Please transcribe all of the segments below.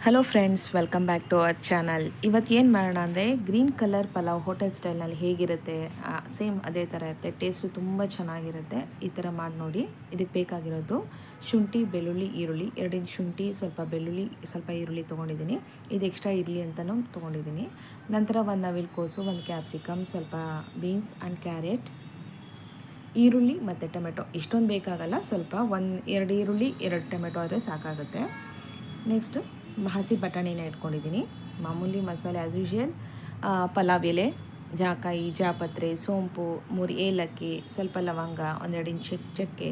Hello friends, welcome back to our channel. ಇವತ್ತು ಏನು ಮಾಡೋಣ ಅಂದರೆ ಗ್ರೀನ್ ಕಲರ್ ಪಲಾವ್ ಹೋಟೆಲ್ ಸ್ಟೈಲ್ನಲ್ಲಿ ಹೇಗಿರುತ್ತೆ ಸೇಮ್ ಅದೇ ಥರ ಇರುತ್ತೆ. ಟೇಸ್ಟು ತುಂಬ ಚೆನ್ನಾಗಿರುತ್ತೆ. ಈ ಥರ ಮಾಡಿ ನೋಡಿ. ಇದಕ್ಕೆ ಬೇಕಾಗಿರೋದು ಶುಂಠಿ, ಬೆಳ್ಳುಳ್ಳಿ, ಈರುಳ್ಳಿ, 2 ಇಂಚ್ ಶುಂಠಿ, ಸ್ವಲ್ಪ ಬೆಳ್ಳುಳ್ಳಿ, ಸ್ವಲ್ಪ ಈರುಳ್ಳಿ ತೊಗೊಂಡಿದ್ದೀನಿ. ಇದು ಎಕ್ಸ್ಟ್ರಾ ಇರಲಿ ಅಂತಲೂ ತೊಗೊಂಡಿದ್ದೀನಿ. ನಂತರ 1 ನವಿಲುಕೋಸು, 1 ಕ್ಯಾಪ್ಸಿಕಮ್, ಸ್ವಲ್ಪ ಬೀನ್ಸ್ ಆ್ಯಂಡ್ ಕ್ಯಾರೆಟ್, ಈರುಳ್ಳಿ ಮತ್ತು ಟೊಮೆಟೊ. ಇಷ್ಟೊಂದು ಬೇಕಾಗಲ್ಲ, ಸ್ವಲ್ಪ 2 ಈರುಳ್ಳಿ 2 ಟೊಮೆಟೊ ಆದರೆ ಸಾಕಾಗುತ್ತೆ. ನೆಕ್ಸ್ಟು ಹಸಿ ಬಟಾಣಿನ ಇಟ್ಕೊಂಡಿದ್ದೀನಿ. ಮಾಮೂಲಿ ಮಸಾಲೆ ಆ್ಯಸ್ ಯೂಶುವಲ್, ಪಲಾವ್ ಎಲೆ, ಜಾಕಾಯಿ, ಜಾಪತ್ರೆ, ಸೋಂಪು, 3 ಏಲಕ್ಕಿ, ಸ್ವಲ್ಪ ಲವಂಗ, 1-2 ಇಂಚ್ ಚಕ್ಕೆ,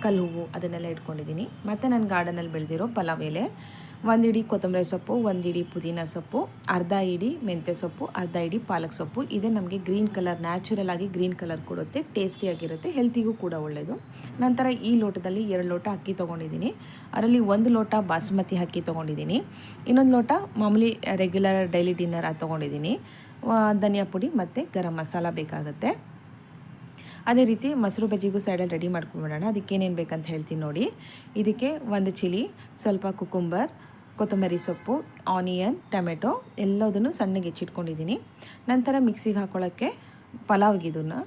ಕಲ್ಲು ಹೂವು ಅದನ್ನೆಲ್ಲ ಇಟ್ಕೊಂಡಿದ್ದೀನಿ. ಮತ್ತು ನಾನು ಗಾರ್ಡನಲ್ಲಿ ಬೆಳೆದಿರೋ ಪಲಾವ್ ಎಲೆ, 1 ಹಿಡಿ ಕೊತ್ತಂಬರಿ ಸೊಪ್ಪು, 1 ಹಿಡಿ ಪುದೀನ ಸೊಪ್ಪು, ಅರ್ಧ ಹಿಡಿ ಮೆಂತ್ಯ ಸೊಪ್ಪು, ಅರ್ಧ ಹಿಡಿ ಪಾಲಕ್ ಸೊಪ್ಪು. ಇದೇ ನಮಗೆ ಗ್ರೀನ್ ಕಲರ್, ನ್ಯಾಚುರಲ್ ಆಗಿ ಗ್ರೀನ್ ಕಲರ್ ಕೊಡುತ್ತೆ, ಟೇಸ್ಟಿಯಾಗಿರುತ್ತೆ, ಹೆಲ್ತಿಗೂ ಕೂಡ ಒಳ್ಳೆಯದು. ನಂತರ ಈ ಲೋಟದಲ್ಲಿ 2 ಲೋಟ ಅಕ್ಕಿ ತೊಗೊಂಡಿದ್ದೀನಿ. ಅದರಲ್ಲಿ 1 ಲೋಟ ಬಾಸುಮತಿ ಅಕ್ಕಿ ತೊಗೊಂಡಿದ್ದೀನಿ. ಇನ್ನೊಂದು ಲೋಟ ಮಾಮೂಲಿ ರೆಗ್ಯುಲರ್ ಡೈಲಿ ಡಿನ್ನರ್ ಅದು ತೊಗೊಂಡಿದ್ದೀನಿ. ಧನಿಯಾ ಪುಡಿ ಮತ್ತು ಗರಂ ಮಸಾಲ ಬೇಕಾಗುತ್ತೆ. ಅದೇ ರೀತಿ ಮೊಸರು ಬಜ್ಜಿಗೂ ಸೈಡಲ್ಲಿ ರೆಡಿ ಮಾಡ್ಕೊಂಡ್ಬಿಡೋಣ. ಅದಕ್ಕೇನೇನು ಬೇಕಂತ ಹೇಳ್ತೀನಿ ನೋಡಿ. ಇದಕ್ಕೆ 1 ಚಿಲ್ಲಿ, ಸ್ವಲ್ಪ ಕುಕುಂಬರ್, ಕೊತ್ತಂಬರಿ ಸೊಪ್ಪು, ಆನಿಯನ್, ಟೊಮೆಟೊ ಎಲ್ಲದನ್ನು ಸಣ್ಣಗೆ ಹೆಚ್ಚಿಟ್ಕೊಂಡಿದ್ದೀನಿ. ನಂತರ ಮಿಕ್ಸಿಗೆ ಹಾಕೊಳ್ಳೋಕ್ಕೆ ಪಲಾವ್ಗೆ ಇದನ್ನು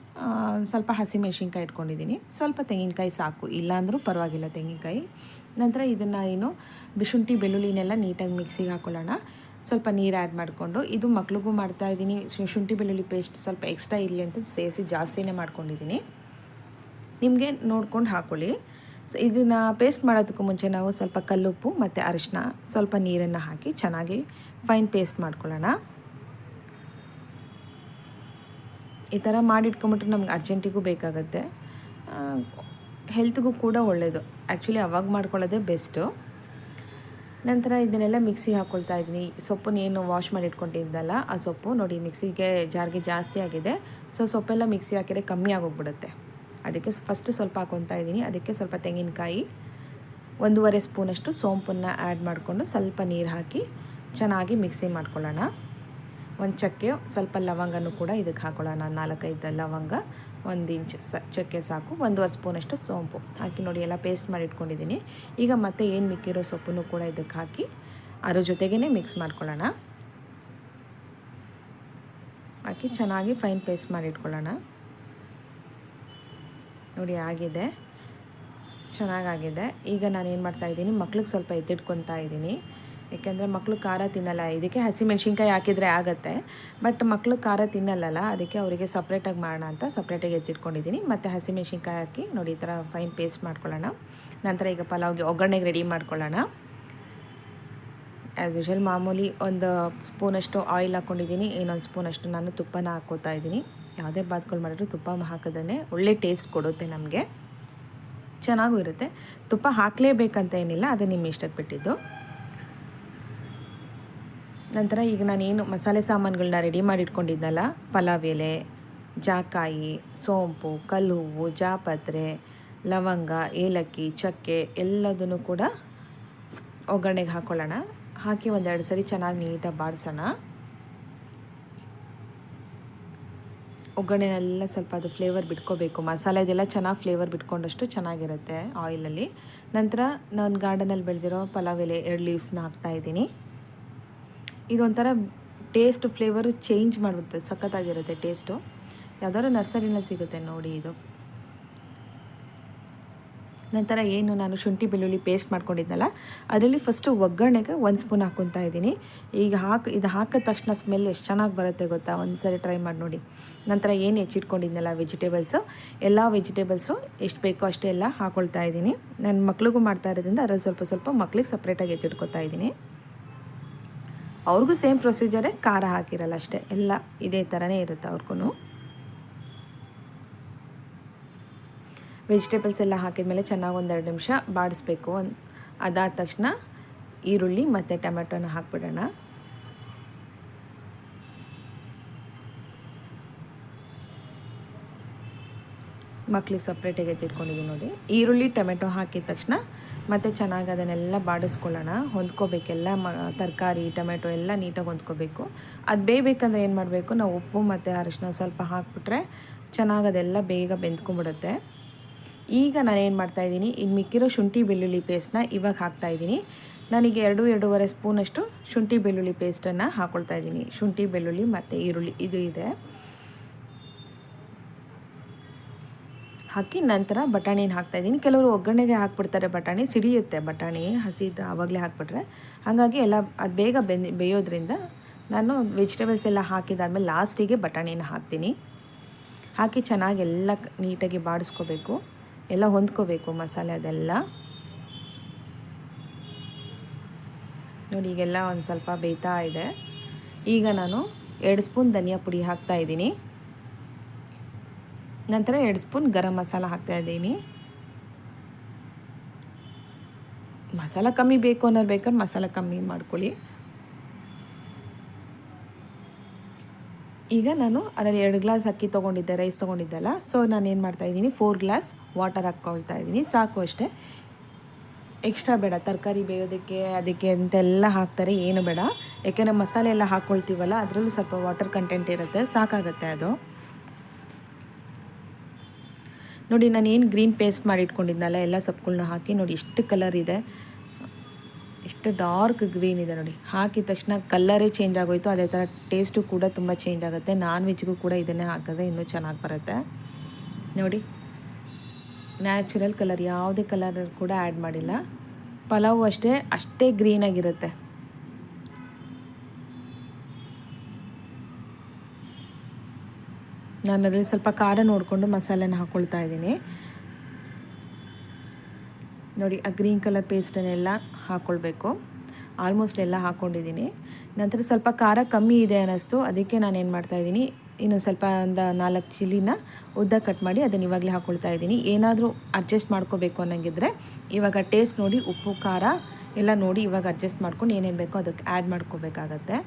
ಸ್ವಲ್ಪ ಹಸಿಮೆಣ್ಸಿನ್ಕಾಯಿ ಇಟ್ಕೊಂಡಿದ್ದೀನಿ. ಸ್ವಲ್ಪ ತೆಂಗಿನಕಾಯಿ ಸಾಕು, ಇಲ್ಲಾಂದರೂ ಪರವಾಗಿಲ್ಲ ತೆಂಗಿನಕಾಯಿ. ನಂತರ ಇದನ್ನು ಶುಂಠಿ ಬೆಳ್ಳುಳ್ಳಿನೆಲ್ಲ ನೀಟಾಗಿ ಮಿಕ್ಸಿಗೆ ಹಾಕೊಳ್ಳೋಣ. ಸ್ವಲ್ಪ ನೀರು ಆ್ಯಡ್ ಮಾಡಿಕೊಂಡು, ಇದು ಮಕ್ಳಿಗೂ ಮಾಡ್ತಾಯಿದ್ದೀನಿ. ಶುಂಠಿ ಬೆಳ್ಳುಳ್ಳಿ ಪೇಸ್ಟ್ ಸ್ವಲ್ಪ ಎಕ್ಸ್ಟ್ರಾ ಇರಲಿ ಅಂತ ಸೇರಿಸಿ ಜಾಸ್ತಿನೇ ಮಾಡ್ಕೊಂಡಿದ್ದೀನಿ. ನಿಮಗೆ ನೋಡ್ಕೊಂಡು ಹಾಕ್ಕೊಳ್ಳಿ. ಸೊ ಇದನ್ನು ಪೇಸ್ಟ್ ಮಾಡೋದಕ್ಕೂ ಮುಂಚೆ ನಾವು ಸ್ವಲ್ಪ ಕಲ್ಲುಪ್ಪು ಮತ್ತು ಅರಿಶಿನ, ಸ್ವಲ್ಪ ನೀರನ್ನು ಹಾಕಿ ಚೆನ್ನಾಗಿ ಫೈನ್ ಪೇಸ್ಟ್ ಮಾಡ್ಕೊಳ್ಳೋಣ. ಈ ಥರ ಮಾಡಿಟ್ಕೊಂಬಿಟ್ರೆ ನಮ್ಗೆ ಅರ್ಜೆಂಟಿಗೂ ಬೇಕಾಗುತ್ತೆ, ಹೆಲ್ತ್ಗೂ ಕೂಡ ಒಳ್ಳೆಯದು. ಆ್ಯಕ್ಚುಲಿ ಅವಾಗ ಮಾಡ್ಕೊಳ್ಳೋದೇ ಬೆಸ್ಟು. ನಂತರ ಇದನ್ನೆಲ್ಲ ಮಿಕ್ಸಿಗೆ ಹಾಕ್ಕೊಳ್ತಾ ಇದ್ದೀನಿ. ಸೊಪ್ಪನ್ನು ಏನು ವಾಶ್ ಮಾಡಿ ಇಟ್ಕೊಂಡಿದ್ದಲ್ಲ ಆ ಸೊಪ್ಪು ನೋಡಿ ಮಿಕ್ಸಿಗೆ ಜಾರ್ಗೆ ಜಾಸ್ತಿ ಆಗಿದೆ. ಸೊ ಸೊಪ್ಪೆಲ್ಲ ಮಿಕ್ಸಿ ಹಾಕಿದರೆ ಕಮ್ಮಿ ಆಗೋಗ್ಬಿಡುತ್ತೆ. ಅದಕ್ಕೆ ಫಸ್ಟು ಸ್ವಲ್ಪ ಹಾಕ್ಕೊತಾ ಇದ್ದೀನಿ. ಅದಕ್ಕೆ ಸ್ವಲ್ಪ ತೆಂಗಿನಕಾಯಿ, 1.5 ಸ್ಪೂನಷ್ಟು ಸೋಂಪನ್ನು ಆ್ಯಡ್ ಮಾಡಿಕೊಂಡು ಸ್ವಲ್ಪ ನೀರು ಹಾಕಿ ಚೆನ್ನಾಗಿ ಮಿಕ್ಸಿ ಮಾಡ್ಕೊಳ್ಳೋಣ. 1 ಚಕ್ಕೆ, ಸ್ವಲ್ಪ ಲವಂಗನೂ ಕೂಡ ಇದಕ್ಕೆ ಹಾಕೊಳ್ಳೋಣ. 4-5 ಲವಂಗ, 1 ಇಂಚ್ ಚಕ್ಕೆ ಸಾಕು, 1.5 ಸ್ಪೂನಷ್ಟು ಸೋಂಪು ಹಾಕಿ ನೋಡಿ ಎಲ್ಲ ಪೇಸ್ಟ್ ಮಾಡಿ ಇಟ್ಕೊಂಡಿದ್ದೀನಿ. ಈಗ ಮತ್ತೆ ಏನು ಮಿಕ್ಕಿರೋ ಸೊಪ್ಪನ್ನು ಕೂಡ ಇದಕ್ಕೆ ಹಾಕಿ ಅದ್ರ ಜೊತೆಗೇ ಮಿಕ್ಸ್ ಮಾಡ್ಕೊಳ್ಳೋಣ. ಹಾಕಿ ಚೆನ್ನಾಗಿ ಫೈನ್ ಪೇಸ್ಟ್ ಮಾಡಿ ಇಟ್ಕೊಳ್ಳೋಣ. ನೋಡಿ ಆಗಿದೆ, ಚೆನ್ನಾಗಾಗಿದೆ. ಈಗ ನಾನು ಏನು ಮಾಡ್ತಾಯಿದ್ದೀನಿ, ಮಕ್ಳಿಗೆ ಸ್ವಲ್ಪ ಎತ್ತಿಟ್ಕೊತಾ ಇದ್ದೀನಿ. ಯಾಕೆಂದರೆ ಮಕ್ಕಳು ಖಾರ ತಿನ್ನಲ್ಲ. ಇದಕ್ಕೆ ಹಸಿಮೆಣ್ಸಿನ್ಕಾಯಿ ಹಾಕಿದರೆ ಆಗುತ್ತೆ, ಬಟ್ ಮಕ್ಕಳು ಖಾರ ತಿನ್ನಲ್ಲಲ್ಲ, ಅದಕ್ಕೆ ಅವರಿಗೆ ಸಪ್ರೇಟಾಗಿ ಮಾಡೋಣ ಅಂತ ಸಪ್ರೇಟಾಗಿ ಎತ್ತಿಟ್ಕೊಂಡಿದ್ದೀನಿ. ಮತ್ತು ಹಸಿಮೆಣ್ಸಿನ್ಕಾಯಿ ಹಾಕಿ ನೋಡಿ ಈ ಥರ ಫೈನ್ ಪೇಸ್ಟ್ ಮಾಡ್ಕೊಳ್ಳೋಣ. ನಂತರ ಈಗ ಪಲಾವ್ಗೆ ಒಗ್ಗರಣೆಗೆ ರೆಡಿ ಮಾಡ್ಕೊಳ್ಳೋಣ. ಆ್ಯಸ್ ಯೂಶುವಲ್ ಮಾಮೂಲಿ 1 ಸ್ಪೂನಷ್ಟು ಆಯಿಲ್ ಹಾಕ್ಕೊಂಡಿದ್ದೀನಿ. ಇನ್ನೊಂದು ಸ್ಪೂನಷ್ಟು ನಾನು ತುಪ್ಪನ ಹಾಕ್ಕೋತಾ ಇದ್ದೀನಿ. ಯಾವುದೇ ಬಾತ್ಗಳು ಮಾಡಿದ್ರು ತುಪ್ಪ ಹಾಕಿದ್ರೇ ಒಳ್ಳೆ ಟೇಸ್ಟ್ ಕೊಡುತ್ತೆ, ನಮಗೆ ಚೆನ್ನಾಗೂ ಇರುತ್ತೆ. ತುಪ್ಪ ಹಾಕಲೇಬೇಕಂತ ಏನಿಲ್ಲ, ಅದು ನಿಮ್ಮ ಇಷ್ಟಕ್ಕೆ ಬಿಟ್ಟಿದ್ದು. ನಂತರ ಈಗ ನಾನೇನು ಮಸಾಲೆ ಸಾಮಾನುಗಳನ್ನ ರೆಡಿ ಮಾಡಿ ಇಟ್ಕೊಂಡಿದ್ದಲ್ಲ, ಪಲಾವ್ ಎಲೆ, ಜಾಕಾಯಿ, ಸೋಂಪು, ಕಲ್ಲು ಹೂವು, ಜಾಪತ್ರೆ, ಲವಂಗ, ಏಲಕ್ಕಿ, ಚಕ್ಕೆ ಎಲ್ಲದನ್ನು ಕೂಡ ಒಗ್ಗರಣೆಗೆ ಹಾಕ್ಕೊಳ್ಳೋಣ. ಹಾಕಿ 1-2 ಸರಿ ಚೆನ್ನಾಗಿ ನೀಟಾಗಿ ಬಾಡಿಸೋಣ. ಒಗ್ಗರಣೆನೆಲ್ಲ ಸ್ವಲ್ಪ ಅದು ಫ್ಲೇವರ್ ಬಿಟ್ಕೋಬೇಕು, ಮಸಾಲೆದೆಲ್ಲ ಚೆನ್ನಾಗಿ ಫ್ಲೇವರ್ ಬಿಟ್ಕೊಂಡಷ್ಟು ಚೆನ್ನಾಗಿರುತ್ತೆ ಆಯಿಲಲ್ಲಿ. ನಂತರ ನಾನು ಗಾರ್ಡನಲ್ಲಿ ಬೆಳೆದಿರೋ ಪಲಾವ್ ಎಲೆ 2 ಲೀವ್ಸ್ನ ಹಾಕ್ತಾಯಿದ್ದೀನಿ. ಇದೊಂಥರ ಟೇಸ್ಟ್ ಫ್ಲೇವರು ಚೇಂಜ್ ಮಾಡಿಬಿಡ್ತದೆ, ಸಖತ್ತಾಗಿರುತ್ತೆ ಟೇಸ್ಟು. ಯಾವುದಾದ್ರು ನರ್ಸರಿನಲ್ಲಿ ಸಿಗುತ್ತೆ ನೋಡಿ ಇದು. ನಂತರ ಏನು ನಾನು ಶುಂಠಿ ಬೆಳ್ಳುಳ್ಳಿ ಪೇಸ್ಟ್ ಮಾಡ್ಕೊಂಡಿದ್ದಲ್ಲ, ಅದರಲ್ಲಿ ಫಸ್ಟು ಒಗ್ಗರಣೆಗೆ 1 ಸ್ಪೂನ್ ಹಾಕ್ಕೊತಾ ಇದ್ದೀನಿ. ಈಗ ಇದು ಹಾಕಿದ ತಕ್ಷಣ ಸ್ಮೆಲ್ ಎಷ್ಟು ಚೆನ್ನಾಗಿ ಬರುತ್ತೆ ಗೊತ್ತಾ, ಒಂದು ಸರಿ ಟ್ರೈ ಮಾಡಿ ನೋಡಿ. ನಂತರ ಏನು ಹೆಚ್ಚಿಟ್ಕೊಂಡಿದ್ನಲ್ಲ ವೆಜಿಟೇಬಲ್ಸು, ಎಲ್ಲ ವೆಜಿಟೇಬಲ್ಸು ಎಷ್ಟು ಬೇಕೋ ಅಷ್ಟೇ ಎಲ್ಲ ಹಾಕ್ಕೊಳ್ತಾ ಇದ್ದೀನಿ. ನನ್ನ ಮಕ್ಳಿಗೂ ಮಾಡ್ತಾ ಇರೋದ್ರಿಂದ ಅದರಲ್ಲಿ ಸ್ವಲ್ಪ ಸ್ವಲ್ಪ ಮಕ್ಳಿಗೆ ಸಪ್ರೇಟಾಗಿ ಹೆಚ್ಚಿಟ್ಕೊತಾ ಇದ್ದೀನಿ. ಅವ್ರಿಗೂ ಸೇಮ್ ಪ್ರೊಸೀಜರೇ, ಖಾರ ಹಾಕಿರಲ್ಲ ಅಷ್ಟೇ, ಎಲ್ಲ ಇದೇ ಥರನೇ ಇರುತ್ತೆ ಅವ್ರಿಗೂ. ವೆಜಿಟೇಬಲ್ಸ್ ಎಲ್ಲ ಹಾಕಿದ್ಮೇಲೆ ಚೆನ್ನಾಗಿ 1-2 ನಿಮಿಷ ಬಾಡಿಸ್ಬೇಕು. ಅದಾದ ತಕ್ಷಣ ಈರುಳ್ಳಿ ಮತ್ತು ಟೊಮೆಟೊನ ಹಾಕ್ಬಿಡೋಣ. ಮಕ್ಳಿಗೆ ಸಪ್ರೇಟಾಗಿ ಎತ್ತಿಟ್ಕೊಂಡಿದ್ದೀನಿ ನೋಡಿ. ಈರುಳ್ಳಿ ಟೊಮೆಟೊ ಹಾಕಿದ ತಕ್ಷಣ ಮತ್ತು ಚೆನ್ನಾಗಿ ಅದನ್ನೆಲ್ಲ ಬಾಡಿಸ್ಕೊಳ್ಳೋಣ. ಹೊಂದ್ಕೋಬೇಕೆಲ್ಲ ತರಕಾರಿ ಟೊಮೆಟೊ ಎಲ್ಲ ನೀಟಾಗಿ ಹೊಂದ್ಕೋಬೇಕು. ಅದು ಬೇಯಬೇಕಂದ್ರೆ ಏನು ಮಾಡಬೇಕು, ನಾವು ಉಪ್ಪು ಮತ್ತು ಅರಿಶಿನ ಸ್ವಲ್ಪ ಹಾಕ್ಬಿಟ್ರೆ ಚೆನ್ನಾಗಿ ಅದೆಲ್ಲ ಬೇಗ ಬೆಂದ್ಕೊಂಡ್ಬಿಡುತ್ತೆ. ಈಗ ನಾನೇನು ಮಾಡ್ತಾಯಿದ್ದೀನಿ, ಇನ್ನು ಮಿಕ್ಕಿರೋ ಶುಂಠಿ ಬೆಳ್ಳುಳ್ಳಿ ಪೇಸ್ಟ್ನ ಇವಾಗ ಹಾಕ್ತಾಯಿದ್ದೀನಿ. ನಾನೀಗ 2-2.5 ಸ್ಪೂನಷ್ಟು ಶುಂಠಿ ಬೆಳ್ಳುಳ್ಳಿ ಪೇಸ್ಟನ್ನು ಹಾಕ್ಕೊಳ್ತಾ ಇದ್ದೀನಿ. ಶುಂಠಿ ಬೆಳ್ಳುಳ್ಳಿ ಮತ್ತು ಈರುಳ್ಳಿ ಇದು ಇದೆ. ಹಾಕಿ ನಂತರ ಬಟಾಣಿನ ಹಾಕ್ತಾಯಿದ್ದೀನಿ. ಕೆಲವರು ಒಗ್ಗರಣೆಗೆ ಹಾಕ್ಬಿಡ್ತಾರೆ, ಬಟಾಣಿ ಸಿಡಿಯುತ್ತೆ, ಬಟಾಣಿ ಹಸಿದು ಆವಾಗಲೇ ಹಾಕ್ಬಿಟ್ರೆ. ಹಾಗಾಗಿ ಎಲ್ಲ ಅದು ಬೇಗ ಬೇಯೋದ್ರಿಂದ ನಾನು ವೆಜಿಟೇಬಲ್ಸ್ ಎಲ್ಲ ಹಾಕಿದಾದ್ಮೇಲೆ ಲಾಸ್ಟಿಗೆ ಬಟಾಣಿನ ಹಾಕ್ತೀನಿ. ಹಾಕಿ ಚೆನ್ನಾಗಿ ಎಲ್ಲ ನೀಟಾಗಿ ಬಾಡಿಸ್ಕೋಬೇಕು, ಎಲ್ಲ ಹೊಂದ್ಕೋಬೇಕು ಮಸಾಲೆ ಅದೆಲ್ಲ. ನೋಡಿ ಈಗೆಲ್ಲ ಒಂದು ಸ್ವಲ್ಪ ಬೇಯ್ತಾ ಇದೆ. ಈಗ ನಾನು 2 ಸ್ಪೂನ್ ಧನಿಯಾ ಪುಡಿ ಹಾಕ್ತಾಯಿದ್ದೀನಿ. ನಂತರ 2 ಸ್ಪೂನ್ ಗರಂ ಮಸಾಲ ಹಾಕ್ತಾಯಿದ್ದೀನಿ. ಮಸಾಲ ಕಮ್ಮಿ ಬೇಕು ಅನ್ನೋರು ಬೇಕಾದ್ರೆ ಮಸಾಲ ಕಮ್ಮಿ ಮಾಡ್ಕೊಳ್ಳಿ. ಈಗ ನಾನು ಅದರಲ್ಲಿ 2 ಗ್ಲಾಸ್ ಅಕ್ಕಿ ತೊಗೊಂಡಿದ್ದೆ, ರೈಸ್ ತೊಗೊಂಡಿದ್ದೆಲ್ಲ. ಸೊ ನಾನು ಏನು ಮಾಡ್ತಾಯಿದ್ದೀನಿ, 4 ಗ್ಲಾಸ್ ವಾಟರ್ ಹಾಕ್ಕೊಳ್ತಾ ಇದ್ದೀನಿ, ಸಾಕು ಅಷ್ಟೇ. ಎಕ್ಸ್ಟ್ರಾ ಬೇಡ, ತರಕಾರಿ ಬೇಯೋದಕ್ಕೆ ಅದಕ್ಕೆ ಅಂತೆಲ್ಲ ಹಾಕ್ತಾರೆ, ಏನು ಬೇಡ. ಯಾಕೆಂದರೆ ಮಸಾಲೆ ಎಲ್ಲ ಹಾಕ್ಕೊಳ್ತೀವಲ್ಲ, ಅದರಲ್ಲೂ ಸ್ವಲ್ಪ ವಾಟರ್ ಕಂಟೆಂಟ್ ಇರುತ್ತೆ, ಸಾಕಾಗುತ್ತೆ ಅದು. ನೋಡಿ ನಾನು ಏನು ಗ್ರೀನ್ ಪೇಸ್ಟ್ ಮಾಡಿ ಇಟ್ಕೊಂಡಿದ್ನಲ್ಲ, ಎಲ್ಲ ಸೊಪ್ಪುಗಳನ್ನ ಹಾಕಿ ನೋಡಿ ಎಷ್ಟು ಕಲರ್ ಇದೆ, ಎಷ್ಟು ಡಾರ್ಕ್ ಗ್ರೀನ್ ಇದೆ ನೋಡಿ. ಹಾಕಿದ ತಕ್ಷಣ ಕಲ್ಲರೇ ಚೇಂಜ್ ಆಗೋಯ್ತು. ಅದೇ ಥರ ಟೇಸ್ಟು ಕೂಡ ತುಂಬ ಚೇಂಜ್ ಆಗುತ್ತೆ. ನಾನ್ ವೆಜ್ಗೂ ಕೂಡ ಇದನ್ನೇ ಹಾಕಿದ್ರೆ ಇನ್ನೂ ಚೆನ್ನಾಗಿ ಬರುತ್ತೆ ನೋಡಿ. ನ್ಯಾಚುರಲ್ ಕಲರ್, ಯಾವುದೇ ಕಲರ್ ಕೂಡ ಆ್ಯಡ್ ಮಾಡಿಲ್ಲ. ಪಲಾವು ಅಷ್ಟೇ ಗ್ರೀನಾಗಿರುತ್ತೆ. ನಾನು ಅದರಲ್ಲಿ ಸ್ವಲ್ಪ ಖಾರ ನೋಡಿಕೊಂಡು ಮಸಾಲೆನ ಹಾಕ್ಕೊಳ್ತಾ ಇದ್ದೀನಿ ನೋಡಿ. ಆ ಗ್ರೀನ್ ಕಲರ್ ಪೇಸ್ಟನ್ನೆಲ್ಲ ಹಾಕ್ಕೊಳ್ಬೇಕು. ಆಲ್ಮೋಸ್ಟ್ ಎಲ್ಲ ಹಾಕ್ಕೊಂಡಿದ್ದೀನಿ. ನಂತರ ಸ್ವಲ್ಪ ಖಾರ ಕಮ್ಮಿ ಇದೆ ಅನ್ನಿಸ್ತು, ಅದಕ್ಕೆ ನಾನು ಏನು ಮಾಡ್ತಾಯಿದ್ದೀನಿ, ಇನ್ನು ಸ್ವಲ್ಪ ಒಂದು 4 ಚಿಲ್ಲಿನ ಉದ್ದ ಕಟ್ ಮಾಡಿ ಅದನ್ನು ಇವಾಗಲೇ ಹಾಕ್ಕೊಳ್ತಾ ಇದ್ದೀನಿ. ಏನಾದರೂ ಅಡ್ಜಸ್ಟ್ ಮಾಡ್ಕೋಬೇಕು ಅನ್ನೋಂಗಿದ್ರೆ ಇವಾಗ ಟೇಸ್ಟ್ ನೋಡಿ, ಉಪ್ಪು ಖಾರ ಎಲ್ಲ ನೋಡಿ ಇವಾಗ ಅಡ್ಜಸ್ಟ್ ಮಾಡ್ಕೊಂಡು ಏನೇನು ಬೇಕೋ ಅದಕ್ಕೆ ಆ್ಯಡ್ ಮಾಡ್ಕೋಬೇಕಾಗತ್ತೆ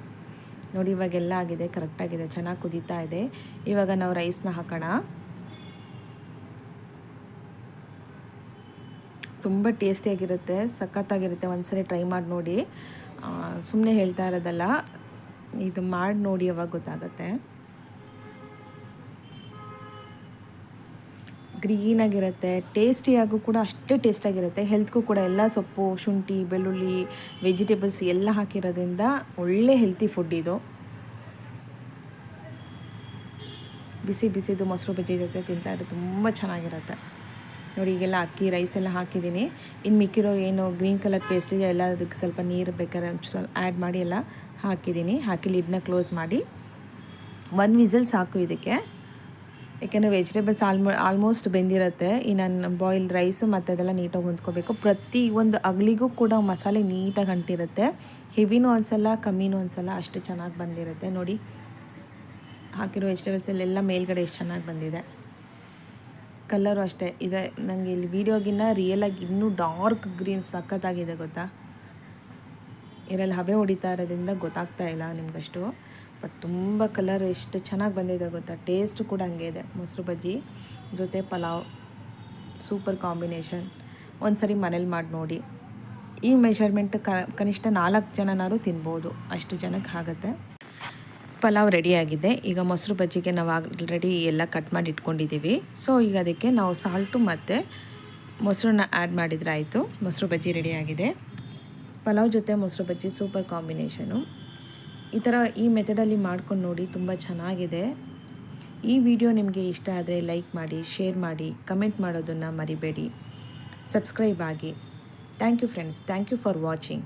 ನೋಡಿ. ಇವಾಗೆಲ್ಲ ಆಗಿದೆ, ಕರೆಕ್ಟಾಗಿದೆ, ಚೆನ್ನಾಗಿ ಕುದೀತಾ ಇದೆ. ಇವಾಗ ನಾವು ರೈಸ್ನ ಹಾಕೋಣ. ತುಂಬ ಟೇಸ್ಟಿಯಾಗಿರುತ್ತೆ, ಸಖತ್ತಾಗಿರುತ್ತೆ. ಒಂದ್ಸರಿ ಟ್ರೈ ಮಾಡಿ ನೋಡಿ, ಸುಮ್ಮನೆ ಹೇಳ್ತಾ ಇರೋದಲ್ಲ, ಇದು ಮಾಡಿ ನೋಡಿ, ಅವಾಗ ಗೊತ್ತಾಗುತ್ತೆ. ಗ್ರೀನಾಗಿರುತ್ತೆ, ಟೇಸ್ಟಿಯಾಗೂ ಕೂಡ ಅಷ್ಟೇ ಟೇಸ್ಟಾಗಿರುತ್ತೆ. ಹೆಲ್ತ್ಗೂ ಕೂಡ ಎಲ್ಲ ಸೊಪ್ಪು, ಶುಂಠಿ, ಬೆಳ್ಳುಳ್ಳಿ, ವೆಜಿಟೇಬಲ್ಸ್ ಎಲ್ಲ ಹಾಕಿರೋದ್ರಿಂದ ಒಳ್ಳೆ ಹೆಲ್ತಿ ಫುಡ್ ಇದು. ಬಿಸಿ ಬಿಸಿದು ಮೊಸರು ಬಜ್ಜಿ ಜೊತೆ ತಿಂತಾಯಿದ್ರೆ ತುಂಬ ಚೆನ್ನಾಗಿರುತ್ತೆ ನೋಡಿ. ಈಗೆಲ್ಲ ಅಕ್ಕಿ ರೈಸ್ ಎಲ್ಲ ಹಾಕಿದ್ದೀನಿ. ಇನ್ನು ಮಿಕ್ಕಿರೋ ಏನು ಗ್ರೀನ್ ಕಲರ್ ಪೇಸ್ಟ್ ಇದೆ ಎಲ್ಲ, ಅದಕ್ಕೆ ಸ್ವಲ್ಪ ನೀರು ಬೇಕಾದ್ರೆ ಸ್ವಲ್ಪ ಆ್ಯಡ್ ಮಾಡಿ ಎಲ್ಲ ಹಾಕಿದ್ದೀನಿ. ಹಾಕಿ ಲಿಡ್ನ ಕ್ಲೋಸ್ ಮಾಡಿ 1 ವಿಸಲ್ ಸಾಕು ಇದಕ್ಕೆ. ಯಾಕೆಂದರೆ ವೆಜಿಟೇಬಲ್ಸ್ ಆಲ್ಮೋಸ್ಟ್ ಬೆಂದಿರುತ್ತೆ. ಈ ನಾನು ಬಾಯ್ಲ್ ರೈಸು ಮತ್ತು ಅದೆಲ್ಲ ನೀಟಾಗಿ ಹೊಂದ್ಕೋಬೇಕು. ಪ್ರತಿ ಒಂದು ಅಗಳಿಗೂ ಕೂಡ ಮಸಾಲೆ ನೀಟಾಗಿ ಅಂಟಿರುತ್ತೆ. ಹೆವಿನೂ ಅನಿಸಲ್ಲ, ಕಮ್ಮಿನೂ ಅನಿಸಲ್ಲ, ಅಷ್ಟು ಚೆನ್ನಾಗಿ ಬಂದಿರುತ್ತೆ ನೋಡಿ. ಹಾಕಿರೋ ವೆಜಿಟೇಬಲ್ಸಲ್ಲೆಲ್ಲ ಮೇಲ್ಗಡೆ ಎಷ್ಟು ಚೆನ್ನಾಗಿ ಬಂದಿದೆ. ಕಲರು ಅಷ್ಟೇ ಇದೆ. ನನಗೆ ಇಲ್ಲಿ ವೀಡಿಯೋಗಿನ್ನ ರಿಯಲಾಗಿ ಇನ್ನೂ ಡಾರ್ಕ್ ಗ್ರೀನ್ ಸಖತ್ತಾಗಿದೆ ಗೊತ್ತಾ. ಇದರಲ್ಲಿ ಹಬೆ ಹೊಡಿತಾ ಇರೋದ್ರಿಂದ ಗೊತ್ತಾಗ್ತಾ ಇಲ್ಲ ನಿಮಗಷ್ಟು, ಬಟ್ ತುಂಬ ಕಲರ್ ಎಷ್ಟು ಚೆನ್ನಾಗಿ ಬಂದಿದೆ ಗೊತ್ತಾ. ಟೇಸ್ಟ್ ಕೂಡ ಹಂಗೆ ಇದೆ. ಮೊಸರು ಬಜ್ಜಿ ಜೊತೆ ಪಲಾವ್ ಸೂಪರ್ ಕಾಂಬಿನೇಷನ್. ಒಂದು ಸರಿ ಮನೇಲಿ ಮಾಡಿ ನೋಡಿ. ಈ ಮೆಷರ್ಮೆಂಟ್ ಕನಿಷ್ಠ 4 ಜನನಾದ್ರು ತಿನ್ಬೋದು, ಅಷ್ಟು ಜನಕ್ಕೆ ಆಗುತ್ತೆ. ಪಲಾವ್ ರೆಡಿಯಾಗಿದೆ. ಈಗ ಮೊಸರು ಬಜ್ಜಿಗೆ ನಾವು ಆಲ್ರೆಡಿ ಎಲ್ಲ ಕಟ್ ಮಾಡಿ ಇಟ್ಕೊಂಡಿದ್ದೀವಿ. ಸೊ ಈಗ ಅದಕ್ಕೆ ನಾವು ಸಾಲ್ಟು ಮತ್ತು ಮೊಸರನ್ನ ಆ್ಯಡ್ ಮಾಡಿದರೆ ಆಯಿತು. ಮೊಸರು ಬಜ್ಜಿ ರೆಡಿಯಾಗಿದೆ. ಪಲಾವ್ ಜೊತೆ ಮೊಸರು ಬಜ್ಜಿ ಸೂಪರ್ ಕಾಂಬಿನೇಷನು. ಈ ಥರ ಈ ಮೆಥಡಲ್ಲಿ ಮಾಡ್ಕೊಂಡು ನೋಡಿ, ತುಂಬ ಚೆನ್ನಾಗಿದೆ. ಈ ವಿಡಿಯೋ ನಿಮಗೆ ಇಷ್ಟ ಆದರೆ ಲೈಕ್ ಮಾಡಿ, ಶೇರ್ ಮಾಡಿ, ಕಮೆಂಟ್ ಮಾಡೋದನ್ನು ಮರಿಬೇಡಿ, ಸಬ್ಸ್ಕ್ರೈಬ್ ಆಗಿ. Thank you friends, thank you for watching.